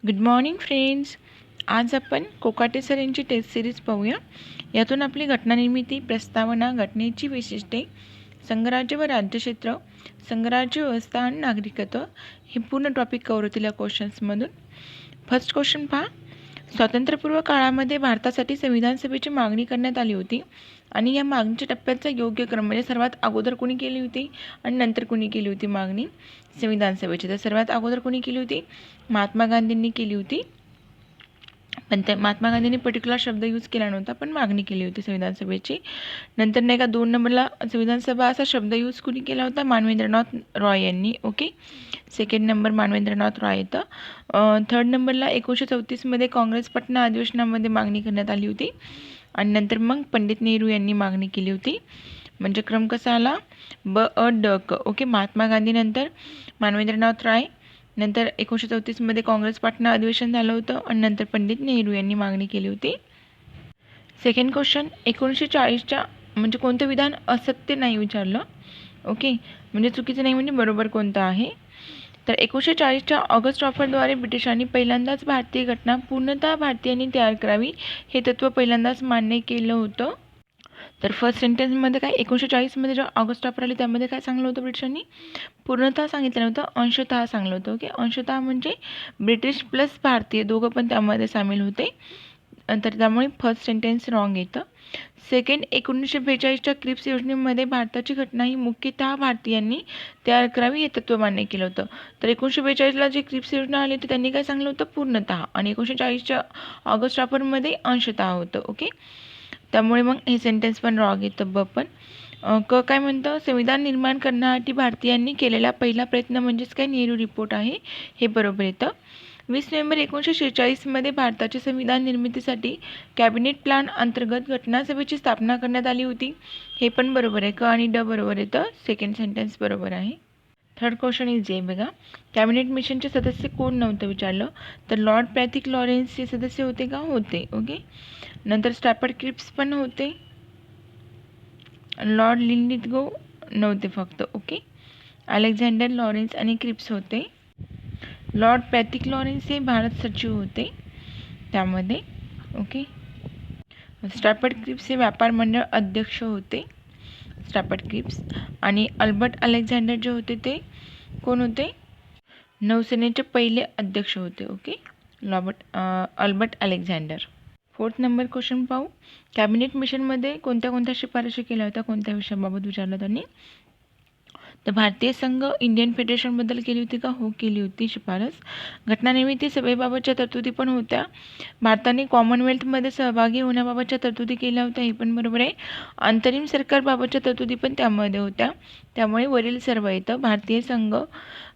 Good morning friends. आज आपण Kokate sir यांची टेस्ट सिरीज पाहूया. यातून आपली घटनानिर्मिती, प्रस्तावना, घटनेची वैशिष्ट्ये, संघराज्य व राज्यक्षेत्र, संघराज्य व्यवस्था आणि नागरिकत्व हे पूर्ण टॉपिक कव्हर होतील या क्वेश्चन्समधून. फर्स्ट क्वेश्चन पहा. स्वातंत्र्यपूर्व काळामध्ये भारतासाठी संविधान सभेची मागणी करण्यात आली होती आणि या मागणीच्या टप्प्याचा योग्य क्रम म्हणजे सर्वात अगोदर कोणी केली होती आणि नंतर कोणी केली होती मागणी संविधान सभेची. तर सर्वात अगोदर कोणी केली होती? महात्मा गांधींनी केली होती. पण त्या महात्मा गांधींनी पर्टिक्युलर शब्द यूज केला नव्हता, पण मागणी केली होती संविधान सभेची. नंतर नाही का 2 नंबरला संविधान सभा असा शब्द यूज कुणी केला होता? मानवेंद्रनाथ रॉय यांनी. Okay, second number Manabendranath Roy येतं. थर्ड नंबरला 1934मध्ये काँग्रेस पटना अधिवेशनामध्ये मागणी करण्यात आली होती आणि नंतर मग पंडित नेहरू यांनी मागणी केली होती. म्हणजे क्रम कसा आला? ब अ ड क. ओके, महात्मा गांधी नंतर मानवेंद्रनाथ रॉय, नंतर 1934मध्ये काँग्रेस पटना अधिवेशन झालं होतं आणि नंतर पंडित नेहरू यांनी मागणी केली होती. सेकंड क्वेश्चन, 1940च्या म्हणजे कोणतं विधान असत्य नाही विचारलं. ओके, म्हणजे चुकीचं नाही म्हणजे बरोबर कोणतं आहे? तर 1940च्या ऑगस्ट ऑफरद्वारे ब्रिटिशांनी पहिल्यांदाच भारतीय घटना पूर्णतः भारतीयांनी तयार करावी हे तत्त्व पहिल्यांदाच मान्य केलं होतं. तर फर्स्ट सेंटेन्समध्ये काय 1940मध्ये जो ऑगस्ट ऑफर आली त्यामध्ये काय सांगलं होतं ब्रिटिशांनी? पूर्णतः सांगितलं नव्हतं, अंशतः सांगलं होतं. ओके, अंशतः म्हणजे ब्रिटिश प्लस भारतीय दोघं पण त्यामध्ये सामील होते. तर त्यामुळे फर्स्ट सेंटेन्स रॉंग येतं. सेकंड, 1942च्या क्रिप्स योजनेमध्ये भारताची घटना ही मुख्यतः भारतीयांनी तयार करावी हे तत्त्व मान्य केलं होतं. तर 1942ला जी क्रिप्स योजना आली होती त्यांनी काय सांगलं होतं? पूर्णतः. आणि 1940च्या ऑगस्ट ऑफरमध्ये अंशतः होतं. ओके, त्यामुळे मग हे सेंटेन्स पण रॉंग येतं. ब पण क काय म्हणतं? संविधान निर्माण करण्यासाठी भारतीयांनी केलेला पहिला प्रयत्न म्हणजेच काय? नेहरू रिपोर्ट आहे, हे बरोबर येतं. 20 नोव्हेंबर 1946मध्ये भारताच्या संविधान निर्मितीसाठी कॅबिनेट प्लॅन अंतर्गत घटनासभेची स्थापना करण्यात आली होती, हे पण बरोबर आहे. क आणि ड बरोबर येतं. सेकंड सेंटेन्स बरोबर आहे. थर्ड क्वेश्चन इज जे बघा. कॅबिनेट मिशनचे सदस्य कोण नव्हतं विचारलं. तर लॉर्ड पॅथिक लॉरेन्स हे सदस्य होते का? होते. ओके, नंतर स्टॅफर्ड क्रिप्स पण होते. लॉर्ड लिंलिथगो नव्हते फक्त. ओके, अलेक्झांडर लॉरेन्स आणि क्रिप्स होते. लॉर्ड पॅथिक लॉरेन्स हे भारत सचिव होते त्यामध्ये. ओके, स्टॅफर्ड क्रिप्स हे व्यापार मंडळ अध्यक्ष होते. स्टॅफर्ड क्रिप्स आणि अल्बर्ट अलेक्झांडर जे होते ते कोण होते? नौसेनेचे पहिले अध्यक्ष होते. Okay, Albert Alexander. Fourth number question पाहू. कॅबिनेट मिशनमध्ये कोणत्या कोणत्या शिफारशी केल्या होत्या? कोणत्या विषयाबाबत विचारलं त्यांनी? तर भारतीय संघ इंडियन फेडरेशनबद्दल केली होती का? हो, केली होती शिफारस. घटनानिर्मिती सभेबाबतच्या तरतुदी पण होत्या. भारताने कॉमनवेल्थमध्ये सहभागी होण्याबाबतच्या तरतुदी केल्या होत्या, हे पण बरोबर आहे. अंतरिम सरकारबाबतच्या तरतुदी पण त्यामध्ये होत्या. त्यामुळे वरील सर्व येतं. भारतीय संघ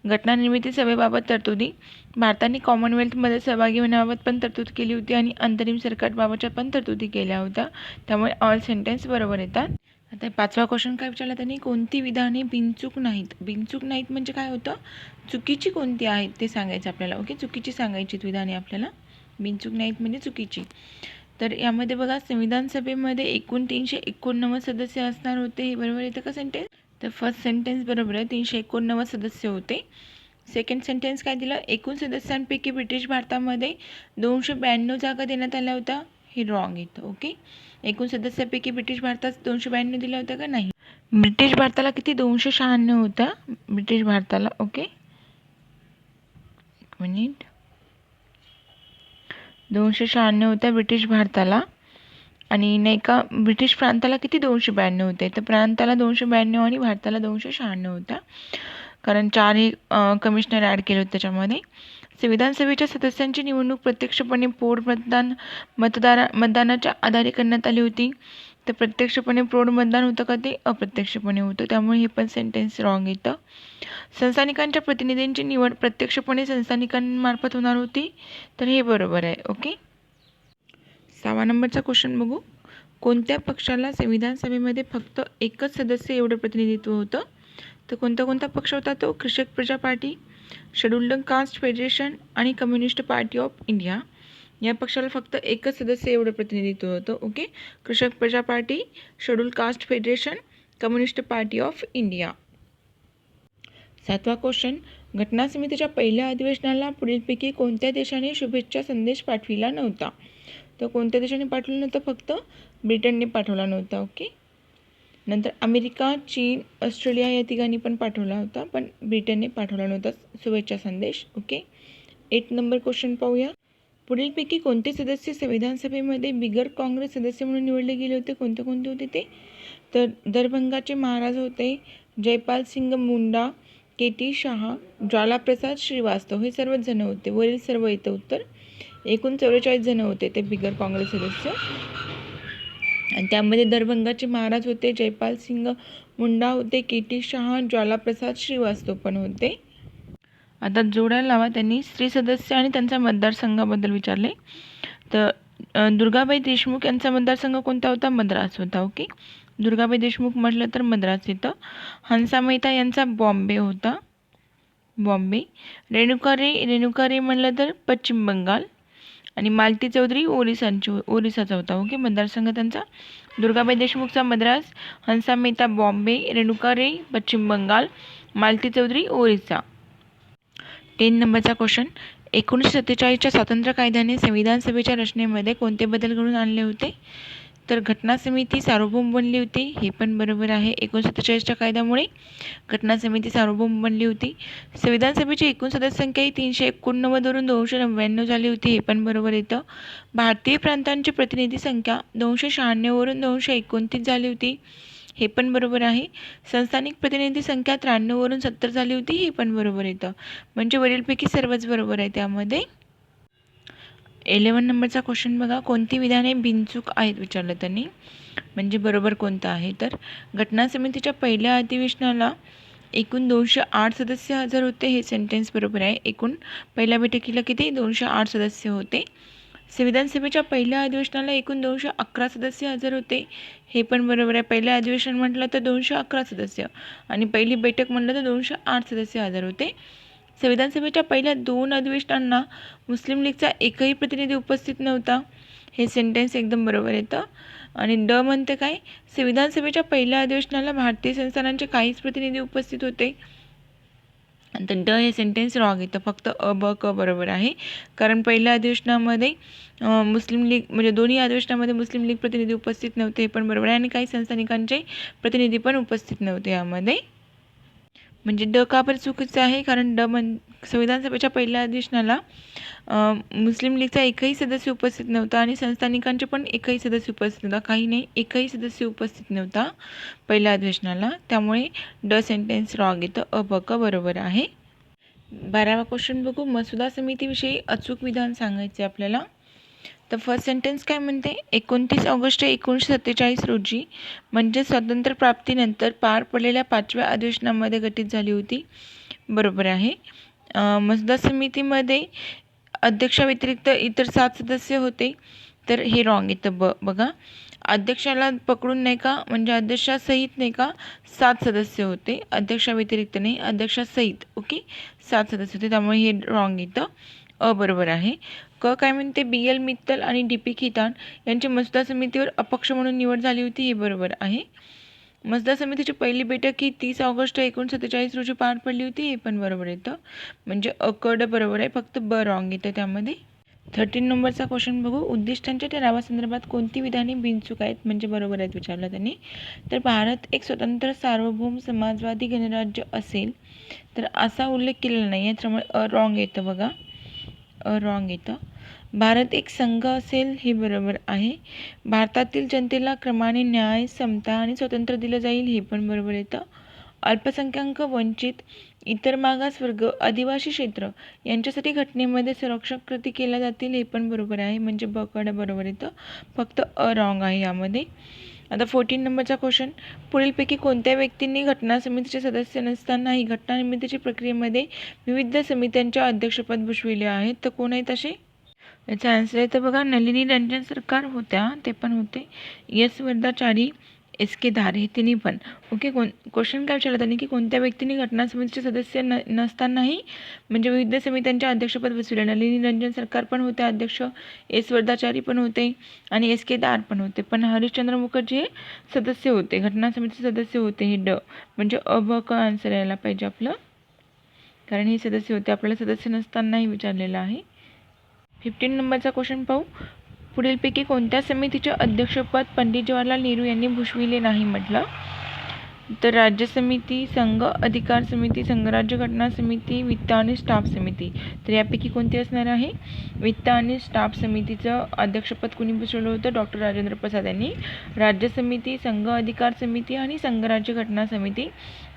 घटनानिर्मिती सभेबाबत तरतुदी, भारताने कॉमनवेल्थमध्ये सहभागी होण्याबाबत पण तरतूद केली होती आणि अंतरिम सरकारबाबतच्या पण तरतुदी केल्या होत्या. त्यामुळे ऑल सेंटेन्स बरोबर येतात. आता 5वा क्वेश्चन काय विचारला त्यांनी? कोणती विधाने बिनचूक नाहीत? बिनचूक नाहीत म्हणजे काय होतं? चुकीची कोणती आहेत ते सांगायचं आपल्याला. ओके, चुकीची सांगायची विधाने आपल्याला. बिनचूक नाहीत म्हणजे चुकीची. तर यामध्ये बघा, संविधान सभेमध्ये एकूण 389 सदस्य असणार होते, हे बरोबर येतं का सेंटेन्स? तर फर्स्ट सेंटेन्स बरोबर आहे, 389 सदस्य होते. सेकंड सेंटेन्स काय दिलं? एकूण सदस्यांपैकी ब्रिटिश भारतामध्ये 292 जागा देण्यात आल्या होत्या, हे रॉंग येतं. ओके, एकूण सदस्यापैकी ब्रिटिश भारतात 292 दिल्या होत्या का? नाही. ब्रिटिश भारताला किती? 296 होत्या ब्रिटिश भारताला. ओके, एक मिनिट. 296 होत्या ब्रिटिश भारताला. आणि नाही का ब्रिटिश प्रांताला किती? 292 होते. तर प्रांताला 292 आणि भारताला 296 होत्या, कारण 4 हे कमिशनर ॲड केले होते त्याच्यामध्ये. संविधान सभेच्या सदस्यांची निवडणूक प्रत्यक्षपणे पोड मतदानाच्या आधारे करण्यात आली होती. तर प्रत्यक्षपणे प्रौढ मतदान होतं का? ते अप्रत्यक्षपणे होतं. त्यामुळे हे पण सेंटेन्स रॉंग येतं. संस्थानिकांच्या प्रतिनिधींची निवड प्रत्यक्षपणे संस्थानिकांमार्फत होणार होती, तर हे बरोबर आहे. ओके, 6वा नंबरचा क्वेश्चन बघू. कोणत्या पक्षाला संविधान सभेमध्ये फक्त एकच सदस्य एवढं प्रतिनिधित्व होतं? तर कोणता कोणता पक्ष होता तो? कृषक Praja party, scheduled caste federation आणि कम्युनिस्ट पार्टी ऑफ इंडिया. या पक्षाला फक्त एकच सदस्य एवढं प्रतिनिधित्व होतं. Okay, Krishak Praja party, scheduled caste federation, communist party of India. 7वा क्वेश्चन. घटना समितीच्या पहिल्या अधिवेशनाला पुढीलपैकी कोणत्या देशाने शुभेच्छा संदेश पाठविला नव्हता? तर कोणत्या देशाने पाठवलं नव्हतं? फक्त ब्रिटनने पाठवला नव्हता. ओके. नंतर अमेरिका, चीन, ऑस्ट्रेलिया या तिघांनी पण पाठवला होता, पण ब्रिटनने पाठवला नव्हता शुभेच्छा संदेश. ओके. 8 नंबर क्वेश्चन पाहूया. पुढीलपैकी कोणते सदस्य संविधान सभेमध्ये बिगर काँग्रेस सदस्य म्हणून निवडले गेले होते? कोणते कोणते होते ते? तर दरभंगाचे महाराज होते जयपाल सिंग मुंडा, के.टी. शहा, ज्वालाप्रसाद श्रीवास्तव, हे सर्वच जण होते. वरील सर्व येतं उत्तर. एकूण 44 जण होते ते बिगर काँग्रेस सदस्य. आणि त्यामध्ये दरभंगाचे महाराज होते जयपाल सिंग मुंडा होते, के.टी. शहा, ज्वालाप्रसाद श्रीवास्तव पण होते. आता जोडायला लावा. त्यांनी स्त्री सदस्य आणि त्यांचा मतदारसंघाबद्दल विचारले. तर दुर्गाबाई देशमुख यांचा मतदारसंघ कोणता होता? मद्रास होता. ओके. दुर्गाबाई देशमुख म्हटलं तर मद्रास येतं. हंसा मेहता यांचा बॉम्बे होता, बॉम्बे. रेणुका रे म्हटलं तर पश्चिम बंगाल. आणि मालती चौधरी ओरिसाचा होता. ओके. मतदारसंघ त्यांचा दुर्गाबाई देशमुखचा मद्रास, हंसा मेहता बॉम्बे, रेणुका रे पश्चिम बंगाल, मालती चौधरी ओरिसा. 10 नंबरचा क्वेश्चन. 1947च्या स्वातंत्र्य कायद्याने संविधान सभेच्या रचनेमध्ये कोणते बदल घडून आणले होते? तर घटना समिती सार्वभौम बनली होती, हे पण बरोबर आहे. 1947च्या कायद्यामुळे घटना समिती सार्वभौम बनली होती. संविधान सभेची एकूण सदस्य संख्या ही 389 वरून 299 झाली होती, हे पण बरोबर येतं. भारतीय प्रांतांची प्रतिनिधी संख्या 296 वरून 229 झाली होती, हे पण बरोबर आहे. संस्थानिक प्रतिनिधी संख्या 93 वरून 70 झाली होती, हे पण बरोबर येतं. म्हणजे वरीलपैकी सर्वच बरोबर आहे त्यामध्ये. 11 नंबरचा क्वेश्चन बघा. कोणती विधाने बिनचूक आहेत विचारलं त्यांनी, म्हणजे बरोबर कोणतं आहे? तर घटना समितीच्या पहिल्या अधिवेशनाला एकूण 208 सदस्य हजर होते, हे सेंटेन्स बरोबर आहे. एकूण पहिल्या बैठकीला किती? 208 सदस्य होते. संविधान सभेच्या पहिल्या अधिवेशनाला एकूण 211 सदस्य हजर होते, हे पण बरोबर आहे. पहिल्या अधिवेशन म्हटलं तर 211 सदस्य आणि पहिली बैठक म्हटलं तर 208 सदस्य हजर होते. संविधान सभेच्या पहिल्या 2 अधिवेशनांना मुस्लिम लीगचा एकही प्रतिनिधी उपस्थित नव्हता, हे सेंटेन्स एकदम बरोबर येतं. आणि ड म्हणते काय? संविधान सभेच्या पहिल्या अधिवेशनाला भारतीय संस्थानांचे काहीच प्रतिनिधी उपस्थित होते. तर ड हे सेंटेन्स रॉंग येतं. फक्त अ ब क बरोबर आहे, कारण पहिल्या अधिवेशनामध्ये मुस्लिम लीग म्हणजे दोन्ही अधिवेशनामध्ये मुस्लिम लीग प्रतिनिधी उपस्थित नव्हते, हे पण बरोबर आहे. आणि काही संस्थानिकांचे प्रतिनिधी पण उपस्थित नव्हते यामध्ये. म्हणजे ड का बरं चुकीचं आहे? कारण संविधान सभेच्या पहिल्या अधिवेशनाला मुस्लिम लीगचा एकही सदस्य उपस्थित नव्हता आणि संस्थानिकांचे पण एकही सदस्य उपस्थित नव्हता. काही नाही, एकही सदस्य उपस्थित नव्हता पहिल्या अधिवेशनाला, त्यामुळे ड सेंटेन्स रॉंग येतं. अ ब क बरोबर आहे. 12वा क्वेश्चन बघू. मसुदा समितीविषयी अचूक विधान सांगायचे आपल्याला. तर फर्स्ट सेंटेन्स काय म्हणते? 29 ऑगस्ट 1947 रोजी म्हणजे स्वातंत्र्यप्राप्तीनंतर पार पडलेल्या 5व्या अधिवेशनामध्ये गठीत झाली होती, बरोबर आहे. मसुदा समितीमध्ये अध्यक्षाव्यतिरिक्त इतर 7 सदस्य होते, तर हे रॉंग येतं. बघा, अध्यक्षाला पकडून नाही का, म्हणजे अध्यक्षासहित नाही का 7 सदस्य होते, अध्यक्षाव्यतिरिक्त नाही, अध्यक्षासहित. ओके, 7 सदस्य होते, त्यामुळे हे रॉंग येतं. अ बरोबर आहे. क काय म्हणते? बी.एल. मित्तल आणि डी.पी. खितान यांची मसुदा समितीवर अपक्ष म्हणून निवड झाली होती, हे बरोबर आहे. मसुदा समितीची पहिली बैठक ही 30 ऑगस्ट 1947 रोजी पार पडली होती, हे पण बरोबर येतं. म्हणजे अ क ड बरोबर आहे, फक्त ब रॉंग येतं त्यामध्ये. 13 नंबरचा क्वेश्चन बघू. उद्दिष्टांच्या ठरावासंदर्भात कोणती विधाने बिनचूक आहेत, म्हणजे बरोबर आहेत विचारलं त्यांनी. तर भारत एक स्वतंत्र सार्वभौम समाजवादी गणराज्य असेल, तर असा उल्लेख केलेला नाही आहे, त्यामुळे अ रॉंग येतं. बघा, अ रॉंग येतं. भारत एक संघ असेल, हे बरोबर आहे. भारतातील जनतेला क्रमाने न्याय, समता आणि स्वातंत्र्य दिलं जाईल, हे पण बरोबर येतं. अल्पसंख्याक, वंचित, इतर मागासवर्ग, आदिवासी क्षेत्र यांच्यासाठी घटनेमध्ये संरक्षक कृती केल्या जातील, हे पण बरोबर आहे. म्हणजे ब क ड बरोबर येतं, फक्त अ रॉंग आहे यामध्ये. आता 14 नंबरचा क्वेश्चन. पुढीलपैकी कोणत्या व्यक्तींनी घटना समितीचे सदस्य नसतानाही घटना निर्मितीच्या प्रक्रियेमध्ये विविध समित्यांचे अध्यक्षपद भूषविले आहेत, तर कोण आहेत असे? याचा आन्सर आहे तर बघा, नलिनी रंजन सरकार होत्या, ते पण होते. एस वर्धाचारी, एस के धारे, तिन्ही पण. ओके. क्वेश्चन काय विचारलं त्यांनी की कोणत्या व्यक्तींनी घटना समितीचे सदस्य नसतानाही म्हणजे विविध समित्यांचे अध्यक्षपद बसविले? नलिनी रंजन सरकार पण होते अध्यक्ष, एस वर्धाचारी पण होते आणि एस के धार पण होते. पण हरिश्चंद्र मुखर्जी हे सदस्य होते, घटना समितीचे सदस्य होते. हे ड म्हणजे अ ब क आन्सर यायला पाहिजे आपलं. कारण हे सदस्य होते, आपल्याला सदस्य नसतानाही विचारलेलं आहे. 15 नंबरचा क्वेश्चन पाहू. पुढीलपैकी कोणत्या समितीचे अध्यक्षपद पंडित जवाहरलाल नेहरू यांनी भूषविले नाही म्हटलं तर राज्य समिती, संघ अधिकार समिती, संघराज्य घटना समिती, वित्त आणि स्टाफ समिती. तर यापैकी कोणती असणार आहे? वित्त आणि स्टाफ समितीचं अध्यक्षपद कुणी भूषवलं होतं? डॉक्टर राजेंद्र प्रसाद यांनी. राज्य समिती, संघ अधिकार समिती आणि संघराज्य घटना समिती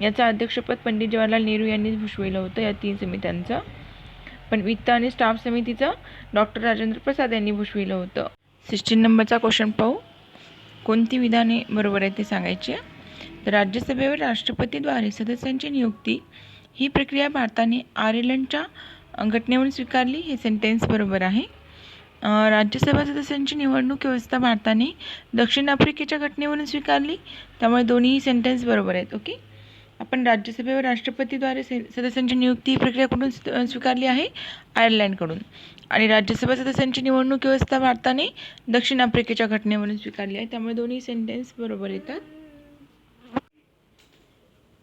याचं अध्यक्षपद पंडित जवाहरलाल नेहरू यांनी भूषविलं होतं, या 3 समित्यांचं. पण वित्त आणि स्टाफ समितीचं डॉक्टर राजेंद्र प्रसाद यांनी भूषविलं होतं. 16 नंबरचा क्वेश्चन पाहू. कोणती विधाने बरोबर आहे ते सांगायचे. तर राज्यसभेवर राष्ट्रपतीद्वारे सदस्यांची नियुक्ती ही प्रक्रिया भारताने आयर्लंडच्या घटनेवरून स्वीकारली, हे सेंटेन्स बरोबर आहे. राज्यसभा सदस्यांची निवडणूक व्यवस्था भारताने दक्षिण आफ्रिकेच्या घटनेवरून स्वीकारली, त्यामुळे दोन्ही सेंटेन्स बरोबर आहेत. ओके. आपण राज्यसभेवर राष्ट्रपतीद्वारे सदस्यांची नियुक्ती ही प्रक्रिया कुठून स्वीकारली आहे? आयर्लंडकडून. आणि राज्यसभा सदस्यांची निवडणूक व्यवस्था भारताने दक्षिण आफ्रिकेच्या घटनेवरून स्वीकारली आहे, त्यामुळे दोन्ही सेंटेन्स बरोबर येतात.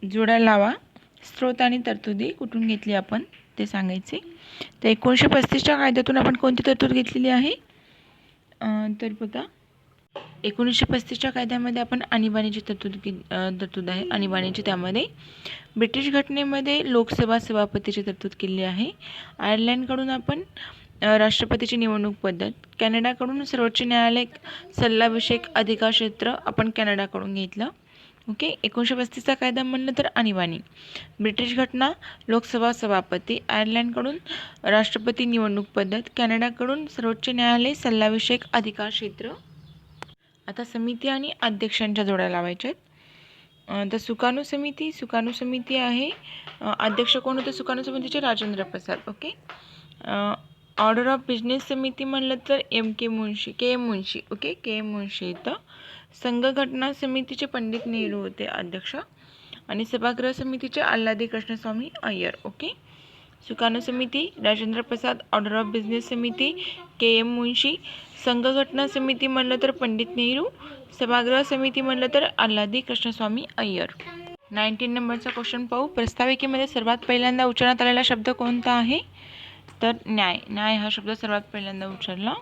जोड्या लावा. स्रोत आणि तरतुदी कुठून घेतली आपण ते सांगायचे. तर 1935च्या कायद्यातून आपण कोणती तरतूद घेतलेली आहे? तर बघा, 1935च्या कायद्यामध्ये आपण आणीबाणीची तरतूद आहे. आणीबाणीची त्यामध्ये ब्रिटिश घटनेमध्ये लोकसभा सभापतीची तरतूद केली आहे. आयर्लंडकडून आपण राष्ट्रपतीची निवडणूक पद्धत, कॅनडाकडून सर्वोच्च न्यायालय सल्लाविषयक अधिकार क्षेत्र आपण कॅनडाकडून घेतलं. ओके. 1935चा कायदा म्हणलं तर आणीबाणी, ब्रिटिश घटना लोकसभा सभापती, आयर्लंडकडून राष्ट्रपती निवडणूक पद्धत, कॅनडाकडून सर्वोच्च न्यायालय सल्लाविषयक अधिकार क्षेत्र. आता समिती आणि अध्यक्षांच्या जोड्या लावायच्या आहेत. तर सुकाणू समिती आहे. अध्यक्ष कोण होते सुकाणू समितीचे? Rajendra Prasad. Okay. Order of business समिती म्हणलं तर के एम मुंशी. ओके. के एम मुंशी इथं. संघ घटना समितीचे पंडित नेहरू होते अध्यक्ष, आणि सभागृह समितीचे आल्हादी कृष्णस्वामी अय्यर. ओके. सुकाणू समिती Rajendra Prasad, order of business समिती के एम मुंशी, संघ घटना समिती म्हणलं तर पंडित नेहरू, सभागृह समिती म्हणलं तर आल्हादी कृष्णस्वामी अय्यर. 19 नंबरचा क्वेश्चन पाहू. प्रस्ताविकेमध्ये सर्वात पहिल्यांदा उच्चारण्यात आलेला शब्द कोणता आहे? तर न्याय हा शब्द सर्वात पहिल्यांदा उच्चारला.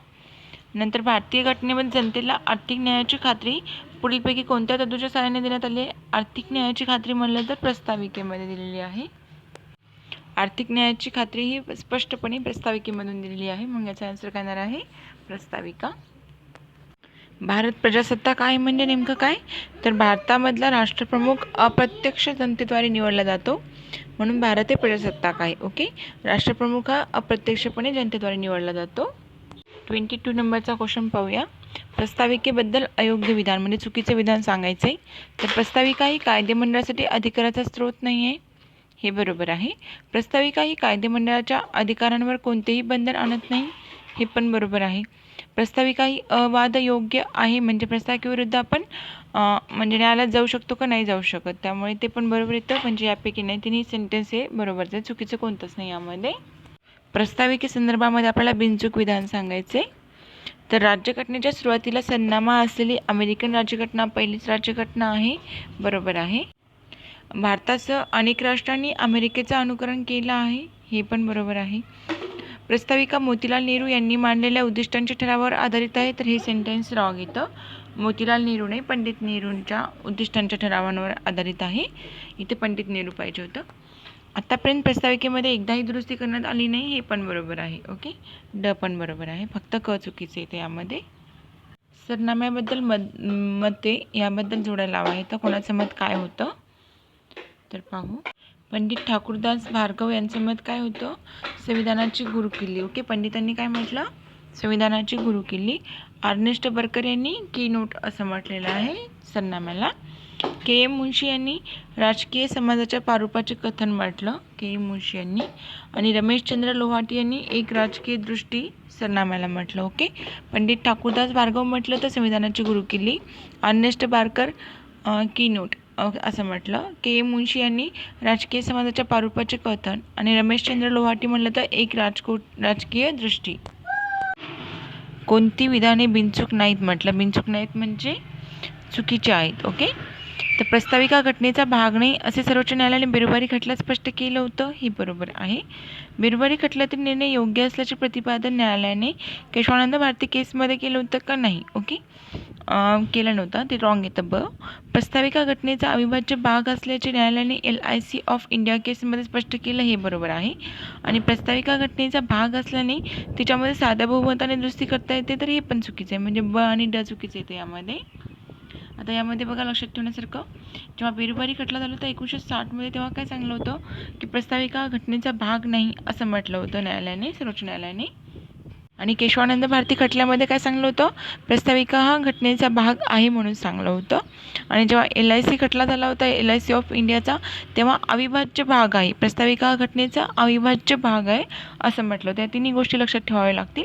नंतर भारतीय घटनेमध्ये जनतेला आर्थिक न्यायाची खात्री पुढीलपैकी कोणत्या तरतुदीच्या सहाय्याने देण्यात आली आहे? आर्थिक न्यायाची खात्री म्हणलं तर प्रस्ताविकेमध्ये दिलेली आहे. आर्थिक न्यायाची खात्री ही स्पष्टपणे प्रस्ताविकेमधून दिलेली आहे, मग याचा आन्सर काय येणार आहे? प्रस्ताविका. भारत प्रजासत्ताक आहे म्हणजे नेमकं काय? तर भारतामधला राष्ट्रप्रमुख अप्रत्यक्ष जनतेद्वारे निवडला जातो, म्हणून भारत हे प्रजासत्ताक आहे. ओके. राष्ट्रप्रमुख हा अप्रत्यक्षपणे जनतेद्वारे निवडला जातो. 22 नंबरचा क्वेश्चन पाहूया. प्रस्ताविकेबद्दल अयोग्य विधान म्हणजे चुकीचे विधान सांगायचं आहे. तर प्रस्ताविका ही कायदेमंडळासाठी अधिकाराचा स्रोत नाही आहे, हे बरोबर आहे. प्रस्ताविका ही कायदेमंडळाच्या अधिकारांवर कोणतेही बंधन आणत नाही, हे पण बरोबर आहे. प्रस्ताविका ही अवादयोग्य आहे म्हणजे प्रस्ताविकेविरुद्ध आपण म्हणजे न्यायालयात जाऊ शकतो का? नाही जाऊ शकत, त्यामुळे ते पण बरोबर येतं. म्हणजे यापैकी नाही, तिन्ही सेंटेन्स हे बरोबरच आहे, चुकीचं कोणतंच नाही यामध्ये. प्रस्ताविकेसंदर्भामध्ये आपल्याला बिनचूक विधान सांगायचे. तर राज्यघटनेच्या सुरुवातीला सरनामा असलेली अमेरिकन राज्यघटना पहिलीच राज्यघटना आहे, बरोबर आहे. भारतासह अनेक राष्ट्रांनी अमेरिकेचं अनुकरण केलं आहे, हे पण बरोबर आहे. प्रस्ताविका मोतीलाल नेहरू यांनी मांडलेल्या उद्दिष्टांच्या ठरावावर आधारित आहे, तर हे सेंटेन्स रॉंग येतं. मोतीलाल नेहरू नाही, पंडित नेहरूंच्या उद्दिष्टांच्या ठरावांवर आधारित आहे, इथे पंडित नेहरू पाहिजे होतं. आतापर्यंत प्रस्ताविकेमध्ये एकदाही दुरुस्ती करण्यात आली नाही, हे पण बरोबर आहे. ओके. ड पण बरोबर आहे, फक्त क चुकीचे येते यामध्ये. सरनाम्याबद्दल मते याबद्दल जोड्या लावा आहे. तर कोणाचं मत काय होतं तर पाहू. पंडित ठाकूरदास भार्गव यांचं मत काय होतं? संविधानाची गुरुकिल्ली. ओके. पंडितांनी काय म्हटलं? संविधानाची गुरुकिल्ली. अर्नेस्ट बर्कर यांनी की नोट असं म्हटलेलं आहे सरनाम्याला. के एम मुंशी यांनी राजकीय समाजाच्या पारुपाचे कथन म्हटलं, के एम मुंशी यांनी. आणि रमेशचंद्र लोहाटी यांनी एक राजकीय दृष्टी सरनाम्याला म्हटलं. ओके. पंडित ठाकूरदास भार्गव म्हटलं तर संविधानाची गुरुकिल्ली. अर्नेस्ट बार्कर की नोट असं म्हटलं. के एम मुंशी यांनी राजकीय समाजाच्या पारुपाचे कथन, आणि रमेशचंद्र लोहाटी म्हटलं तर एक राजकीय दृष्टी. कोणती विधाने बिनचूक नाहीत म्हटलं? बिनचूक नाहीत म्हणजे चुकीचे आहेत. ओके. तर प्रस्ताविका घटनेचा भाग नाही असे सर्वोच्च न्यायालयाने बिरुबारी खटल्यात स्पष्ट केलं होतं, हे बरोबर आहे. बिरुबारी खटल्यातील निर्णय योग्य असल्याचे प्रतिपादन न्यायालयाने केशवानंद भारती केसमध्ये केलं होतं का नाही? ओके, केलं नव्हतं, ते रॉंग येतं. प्रस्ताविका घटनेचा अविभाज्य भाग असल्याचे न्यायालयाने LIC ऑफ इंडिया केसमध्ये स्पष्ट केलं, हे बरोबर आहे. आणि प्रस्ताविका घटनेचा भाग असल्याने तिच्यामध्ये साध्या बहुमताने दुरुस्ती करता येते, तर हे पण चुकीचं आहे, म्हणजे ब आणि ड चुकीचं येते यामध्ये. आता यामध्ये बघा लक्षात ठेवण्यासारखं, जेव्हा बिरुबारी खटला झाला होता 1960मध्ये, तेव्हा काय सांगलं होतं की प्रस्ताविका घटनेचा भाग नाही असं म्हटलं होतं न्यायालयाने, सर्वोच्च न्यायालयाने. आणि केशवानंद भारती खटल्यामध्ये काय सांगलं होतं, प्रस्ताविका हा घटनेचा भाग आहे म्हणून सांगलं होतं. आणि जेव्हा LIC खटला झाला होता LIC ऑफ इंडियाचा, तेव्हा अविभाज्य भाग आहे, प्रस्ताविका घटनेचा अविभाज्य भाग आहे असं म्हटलं होतं. या तिन्ही गोष्टी लक्षात ठेवाव्या लागतील.